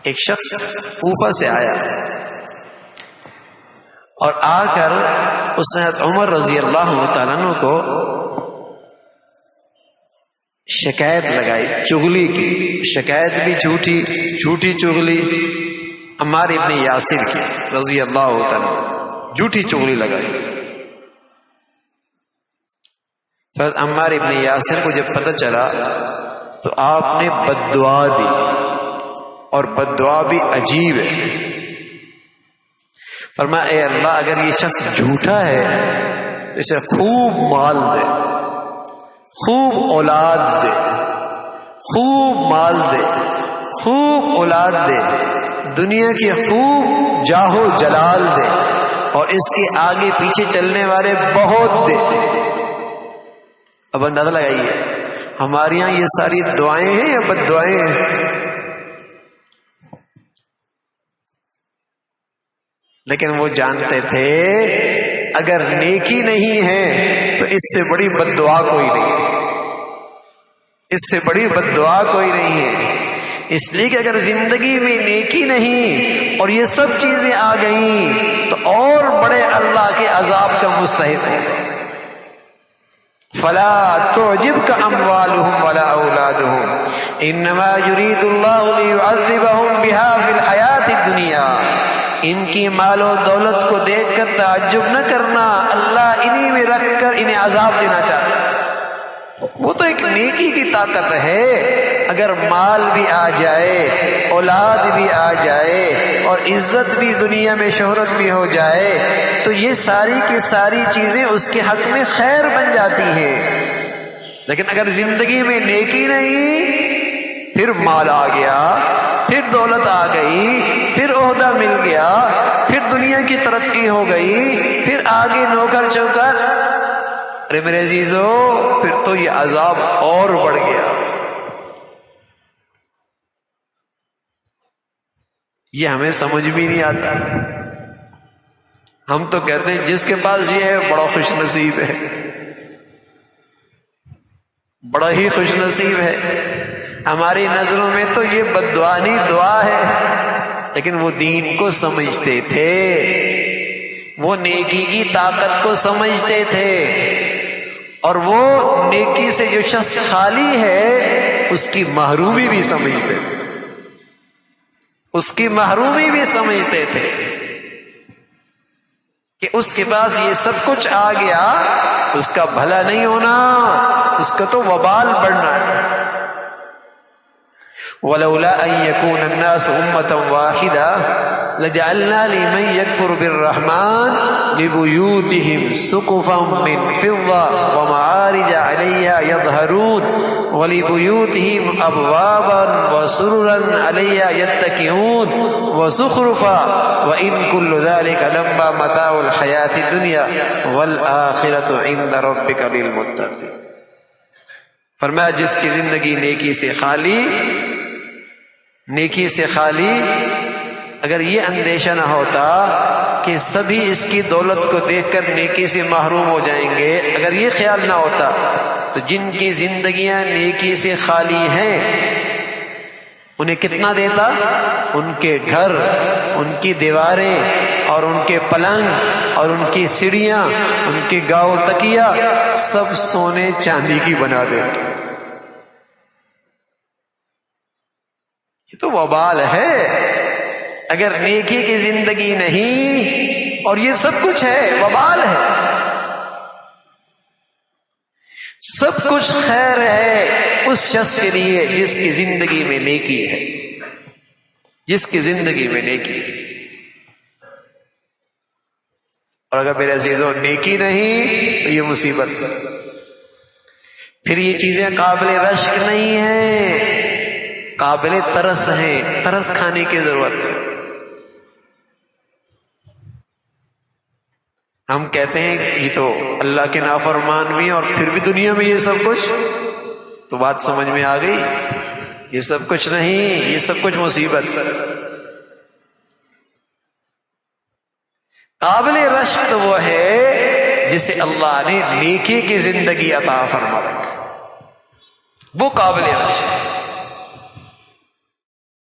ایک شخص کوفہ سے آیا اور آ کر اس نے عمر رضی اللہ تعالیٰ عنہ کو شکایت لگائی، چغلی کی شکایت بھی جھوٹی چغلی عمار ابن یاسر کی رضی اللہ تعالیٰ، جھوٹی چغلی لگائی۔ پھر عمار ابن یاسر کو جب پتہ چلا تو آپ نے بد دعا دی، اور بد دعا بھی عجیب ہے۔ فرمایا اے اللہ اگر یہ شخص جھوٹا ہے تو اسے خوب مال دے، خوب اولاد دے، خوب مال دے، خوب اولاد دے، دنیا کی خوب جاہ و جلال دے، اور اس کے آگے پیچھے چلنے والے بہت دے۔ اب اندازہ لگائیے ہمارے یہاں یہ ساری دعائیں ہیں یا بد دعائیں ہیں؟ لیکن وہ جانتے تھے اگر نیکی نہیں ہے تو اس سے بڑی بد دعا کوئی نہیں، اس سے بڑی بد دعا کوئی نہیں ہے۔ اس لیے کہ اگر زندگی میں نیکی نہیں اور یہ سب چیزیں آ گئیں تو اور بڑے اللہ کے عذاب کا مستحق ہے۔ فلا تعجبك اموالهم ولا اولادهم انما يريد الله ليعذبهم بها في الحياة الدنيا۔ ان کی مال و دولت کو دیکھ کر تعجب نہ کرنا، اللہ انہی میں رکھ کر انہیں عذاب دینا چاہتا ہے۔ وہ تو ایک نیکی کی طاقت ہے، اگر مال بھی آ جائے، اولاد بھی آ جائے، اور عزت بھی دنیا میں شہرت بھی ہو جائے تو یہ ساری کی ساری چیزیں اس کے حق میں خیر بن جاتی ہیں۔ لیکن اگر زندگی میں نیکی نہیں، پھر مال آ گیا، پھر دولت آ گئی، پھر عہدہ مل گیا، پھر دنیا کی ترقی ہو گئی، پھر آگے نوکر چوکر، ارے میرے عزیزو پھر تو یہ عذاب اور بڑھ گیا۔ یہ ہمیں سمجھ بھی نہیں آتا۔ ہم تو کہتے ہیں جس کے پاس یہ ہے بڑا خوش نصیب ہے، بڑا ہی خوش نصیب ہے۔ ہماری نظروں میں تو یہ بددعانی دعا ہے، لیکن وہ دین کو سمجھتے تھے، وہ نیکی کی طاقت کو سمجھتے تھے، اور وہ نیکی سے جو شخص خالی ہے اس کی محرومی بھی سمجھتے تھے، اس کی محرومی بھی سمجھتے تھے کہ اس کے پاس یہ سب کچھ آ گیا، اس کا بھلا نہیں ہونا، اس کا تو وبال بڑھنا ہے۔ وَلَوْلَا أَن يَكُونَ النَّاسُ أُمَّةً وَاحِدَةً لَجَعَلْنَا لِمَن يَكْفُرُ بِالرَّحْمَنِ لِبُيُوتِهِمْ سُقُفًا مِّن فِضَّةٍ وَمَعَارِجَ عَلَيْهَا يَظْهَرُونَ وَلِبُيُوتِهِمْ أَبْوَابًا وَسُرُرًا عَلَيْهَا يَتَّكِئُونَ وَزُخْرُفًا وَإِن كُلُّ ذَلِكَ لَمَّا مَتَاعُ الْحَيَاةِ الدُّنْيَا وَالْآخِرَةُ عِندَ رَبِّكَ لِلْمُتَّقِينَ۔ فرمایا جس کی زندگی نیکی سے خالی، نیکی سے خالی، اگر یہ اندیشہ نہ ہوتا کہ سبھی اس کی دولت کو دیکھ کر نیکی سے محروم ہو جائیں گے، اگر یہ خیال نہ ہوتا تو جن کی زندگیاں نیکی سے خالی ہیں انہیں کتنا دیتا؟ ان کے گھر، ان کی دیواریں اور ان کے پلنگ اور ان کی سیڑھیاں، ان کے گاؤ تکیا سب سونے چاندی کی بنا دیتے۔ یہ تو وبال ہے۔ اگر نیکی کی زندگی نہیں اور یہ سب کچھ ہے، وبال ہے۔ سب کچھ خیر ہے اس شخص کے لیے جس کی زندگی میں نیکی ہے، جس کی زندگی میں نیکی ہے۔ اور اگر میرے عزیزوں نیکی نہیں تو یہ مصیبت، پھر یہ چیزیں قابل رشک نہیں ہیں، قابل ترس ہیں، ترس کھانے کی ضرورت ہے۔ ہم کہتے ہیں یہ تو اللہ کے نافرمان بھی ہیں اور پھر بھی دنیا میں یہ سب کچھ، تو بات سمجھ میں آ گئی، یہ سب کچھ نہیں، یہ سب کچھ مصیبت۔ قابل رشک تو وہ ہے جسے اللہ نے نیکی کی زندگی عطا فرما رکھا، وہ قابل رشک۔